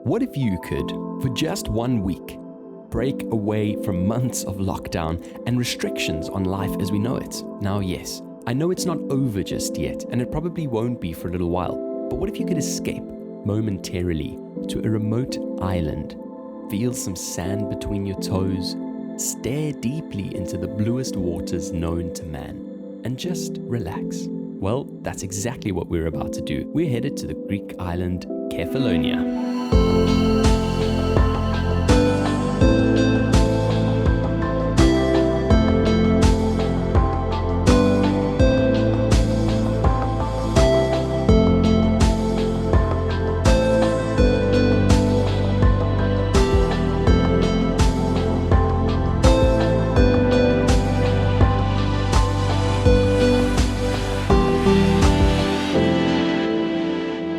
What if you could, for just 1 week, break away from months of lockdown and restrictions on life as we know it? Now, yes, I know it's not over just yet, and it probably won't be for a little while, but what if you could escape momentarily to a remote island, feel some sand between your toes, stare deeply into the bluest waters known to man, and just relax? Well, that's exactly what we're about to do. We're headed to the Greek island Kefalonia.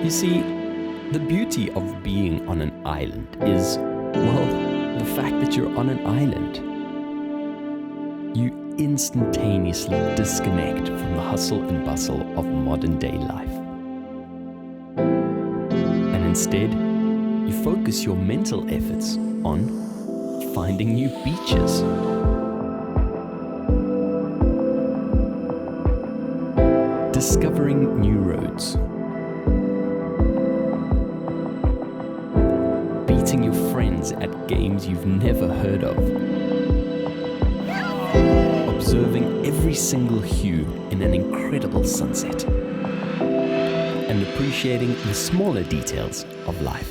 You see, the beauty of being on an island is, well, the fact that you're on an island. You instantaneously disconnect from the hustle and bustle of modern day life. And instead, you focus your mental efforts on finding new beaches, discovering new roads, beating your friends at games you've never heard of, observing every single hue in an incredible sunset, and appreciating the smaller details of life.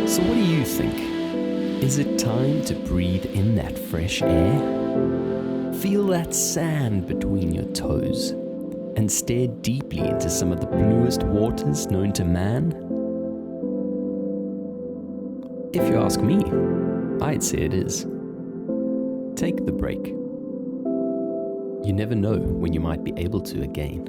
So what do you think? Is it time to breathe in that fresh air? Feel that sand between your toes and stare deeply into some of the bluest waters known to man? If you ask me, I'd say it is. Take the break. You never know when you might be able to again.